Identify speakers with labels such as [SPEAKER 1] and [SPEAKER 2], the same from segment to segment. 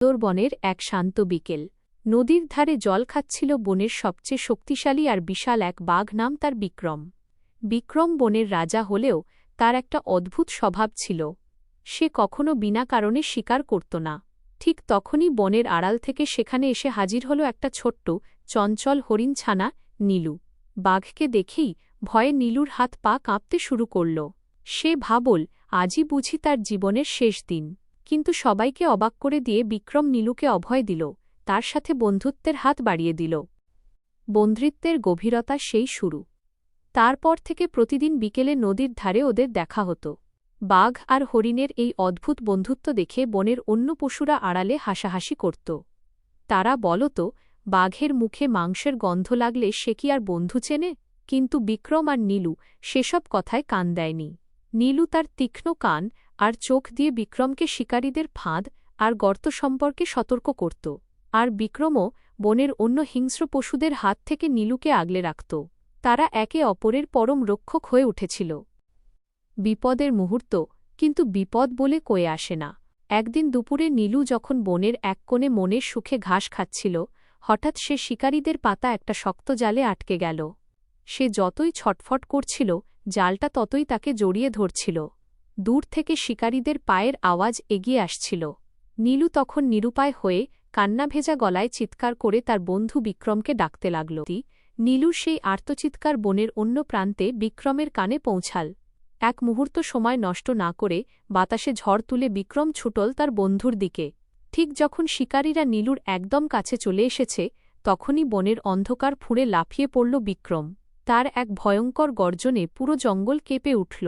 [SPEAKER 1] সুন্দরবনের এক শান্ত বিকেল। নদীর ধারে জল খাচ্ছিল বনের সবচেয়ে শক্তিশালী আর বিশাল এক বাঘ, নাম তার বিক্রম। বিক্রম বনের রাজা হলেও তার একটা অদ্ভুত স্বভাব ছিল। সে কখনো বিনা কারণে শিকার করত না। ঠিক তখনই বনের আড়াল থেকে সেখানে এসে হাজির হল একটা ছোট্ট চঞ্চল হরিণ ছানা, নীলু। বাঘকে দেখেই ভয়ে নীলুর হাত পা কাঁপতে শুরু করল। সে ভাবল, আজই বুঝি তার জীবনের শেষ দিন। কিন্তু সবাইকে অবাক করে দিয়ে বিক্রম নীলুকে অভয় দিল, তার সাথে বন্ধুত্বের হাত বাড়িয়ে দিল। বন্ধুত্বের গভীরতা সেই শুরু। তারপর থেকে প্রতিদিন বিকেলে নদীর ধারে ওদের দেখা হতো। বাঘ আর হরিণের এই অদ্ভুত বন্ধুত্ব দেখে বনের অন্য পশুরা আড়ালে হাসাহাসি করত। তারা বলত, বাঘের মুখে মাংসের গন্ধ লাগলে সে কি আর বন্ধু চেনে? কিন্তু বিক্রম আর নীলু সেসব কথায় কান দেয়নি। নীলু তার তীক্ষ্ণ কান আর চোখ দিয়ে বিক্রমকে শিকারীদের ফাঁদ আর গর্ত সম্পর্কে সতর্ক করত। আর বিক্রমও বনের অন্য হিংস্র পশুদের হাত থেকে নীলুকে আগলে রাখত। তারা একে অপরের পরম রক্ষক হয়ে উঠেছিল। বিপদের মুহূর্ত, কিন্তু বিপদ বলে কয়ে আসে না। একদিন দুপুরে নীলু যখন বনের এক কোণে মনের সুখে ঘাস খাচ্ছিল, হঠাৎ সে শিকারীদের পাতা একটা শক্ত জালে আটকে গেল। সে যতই ছটফট করছিল, জালটা ততই তাকে জড়িয়ে ধরছিল। দূর থেকে শিকারীদের পায়ের আওয়াজ এগিয়ে আসছিল। নীলু তখন নিরুপায় হয়ে কান্নাভেজা গলায় চিৎকার করে তার বন্ধু বিক্রমকে ডাকতে লাগল। নীলুর সেই আর্তচিৎকার বনের অন্য প্রান্তে বিক্রমের কানে পৌঁছাল। এক মুহূর্ত সময় নষ্ট না করে বাতাসে ঝড় তুলে বিক্রম ছুটল তার বন্ধুর দিকে। ঠিক যখন শিকারীরা নীলুর একদম কাছে চলে এসেছে, তখনই বনের অন্ধকার ফুঁড়ে লাফিয়ে পড়ল বিক্রম। তার এক ভয়ঙ্কর গর্জনে পুরো জঙ্গল কেঁপে উঠল।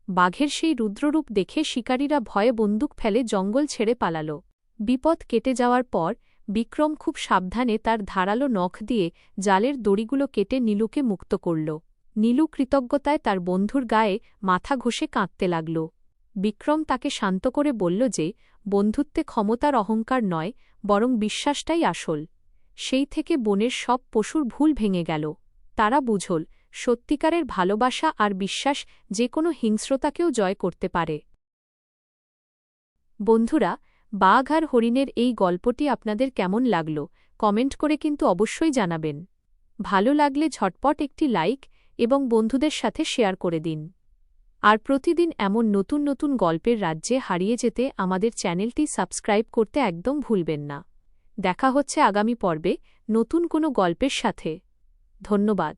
[SPEAKER 1] বাঘের সেই রুদ্ররূপ দেখে শিকারীরা ভয়ে বন্দুক ফেলে জঙ্গল ছেড়ে পালাল। বিপদ কেটে যাওয়ার পর বিক্রম খুব সাবধানে তার ধারালো নখ দিয়ে জালের দড়িগুলো কেটে নীলুকে মুক্ত করল। নীলু কৃতজ্ঞতায় তার বন্ধুর গায়ে মাথা ঘষে কাঁদতে লাগল। বিক্রম তাকে শান্ত করে বলল যে, বন্ধুত্বে ক্ষমতার অহংকার নয়, বরং বিশ্বাসটাই আসল। সেই থেকে বনের সব পশুর ভুল ভেঙে গেল। তারা বুঝল, সত্যিকারের ভালোবাসা আর বিশ্বাস যে কোনো হিংস্রতাকেও জয় করতে পারে। বন্ধুরা, বাঘ আর হরিণের এই গল্পটি আপনাদের কেমন লাগল কমেন্ট করে কিন্তু অবশ্যই জানাবেন। ভালো লাগলে ঝটপট একটি লাইক এবং বন্ধুদের সাথে শেয়ার করে দিন। আর প্রতিদিন এমন নতুন নতুন গল্পের রাজ্যে হারিয়ে যেতে আমাদের চ্যানেলটি সাবস্ক্রাইব করতে একদম ভুলবেন না। দেখা হচ্ছে আগামী পর্বে নতুন কোনো গল্পের সাথে। ধন্যবাদ।